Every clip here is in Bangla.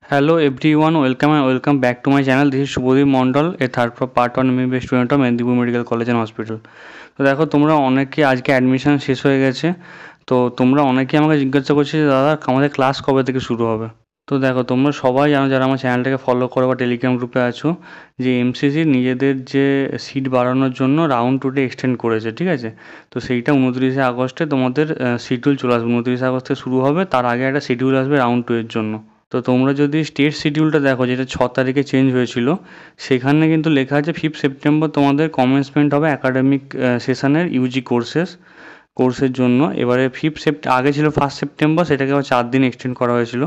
Hello everyone, welcome and welcome back to my channel. This is Shubhodip Mondal, a third part 1 MBBS student of Mendipur Medical College and Hospital. তো দেখো তোমরা অনেকে আজকে অ্যাডমিশন শেষ হয়ে গেছে। তো তোমরা অনেকে আমাকে জিজ্ঞাসা করছে যে দাদা আমাদের ক্লাস কবে থেকে শুরু হবে। তো দেখো তোমরা সবাই জানো যারা আমার চ্যানেলটাকে ফলো করো বা টেলিগ্রাম গ্রুপে আছো যে এমসিসি নিজেদের যে সিট বাড়ানোর জন্য রাউন্ড 2 এক্সটেন্ড করেছে, ঠিক আছে। তো সেইটা 29শে আগস্টে তোমাদের শিডিউল চলে আসবে। 29শে আগস্টে শুরু হবে, তার আগে একটা শিডিউল আসবে রাউন্ড 2 এর জন্য। তো তোমরা যদি স্টেট শিডিউলটা দেখো যেটা 6 তারিখে চেঞ্জ হয়েছিল, সেখানে কিন্তু লেখা আছে 5 সেপ্টেম্বর তোমাদের কমেন্সমেন্ট হবে একাডেমিক সেশনের ইউজি কোর্সের জন্য। এবারে আগে ছিল 1 সেপ্টেম্বর, সেটাকে আবার 4 দিন এক্সটেন্ড করা হয়েছিল।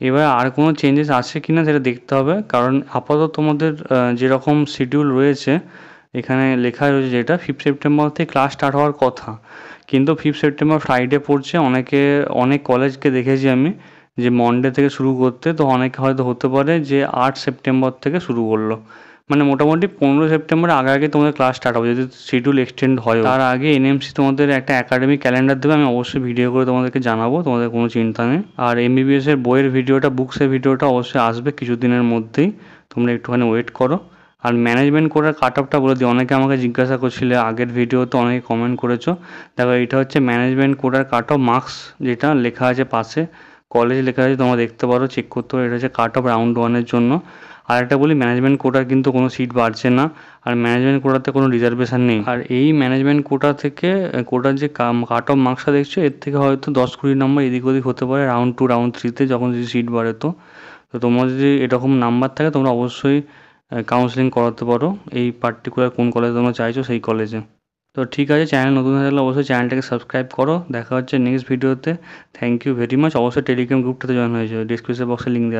এবার আর কোনো চেঞ্জেস আসছে কি না সেটা দেখতে হবে, কারণ আপাতত তোমাদের যেরকম শিডিউল রয়েছে এখানে লেখা রয়েছে যেটা 5 সেপ্টেম্বর থেকে ক্লাস স্টার্ট হওয়ার কথা, কিন্তু 5 সেপ্টেম্বর ফ্রাইডে পড়ছে। অনেক কলেজকে দেখেছি আমি যে মনডে থেকে শুরু করতে, তো অনেকে হয়তো হতে পারে যে 8 সেপ্টেম্বর থেকে শুরু করলো। মানে মোটামুটি 15 সেপ্টেম্বর আগে তোমাদের ক্লাস স্টার্ট হবে যদি শিডিউল এক্সটেন্ড হয়। তার আগে এনএমসি তোমাদের একটা একাডেমিক ক্যালেন্ডার দেবে, আমি অবশ্যই ভিডিও করে তোমাদেরকে জানাবো, তোমাদের কোনো চিন্তা নেই। আর এমবিবিএসের বইয়ের ভিডিওটা, বুকসের ভিডিওটা অবশ্যই আসবে কিছুদিনের মধ্যেই, তোমরা একটুখানি ওয়েট করো। আর ম্যানেজমেন্ট কোটার কাট অফটা বলে দিই, অনেকে আমাকে জিজ্ঞাসা করছিলে আগের ভিডিওতে, অনেকে কমেন্ট করেছো। দেখো এটা হচ্ছে ম্যানেজমেন্ট কোটার কাট অফ মার্কস, যেটা লেখা আছে পাশে, কলেজ লেখা আছে, তোমরা দেখতে পারো, চেক করতে পারো। এটা হচ্ছে কাট অফ রাউন্ড 1-এর জন্য। আর একটা বলি, ম্যানেজমেন্ট কোটার কিন্তু কোনো সিট বাড়ছে না, আর ম্যানেজমেন্ট কোটাতে কোনো রিজার্ভেশন নেই। আর এই ম্যানেজমেন্ট কোটা থেকে কোটার যে কাট অফ মার্কসটা দেখছো, এর থেকে হয়তো 10-20 নম্বর এদিক ওদিক হতে পারে রাউন্ড 2 রাউন্ড 3-তে যখন যদি সিট বাড়ে। তো তোমার যদি এরকম নাম্বার থাকে তোমরা অবশ্যই কাউন্সেলিং করাতে পারো এই পার্টিকুলার কোন কলেজে তোমরা চাইছো সেই কলেজে। তো ঠিক আছে, চ্যানেল নতুন হয়ে থাকলে অবশ্যই চ্যানেলটাকে সাবস্ক্রাইব করো। দেখা হচ্ছে নেক্সট ভিডিওতে। Thank you very much. অবশ্যই টেলিগ্রাম গ্রুপটাতে জয়েন হয়ে যাও, ডিসক্রিপশন বক্সে লিঙ্ক দেওয়া আছে।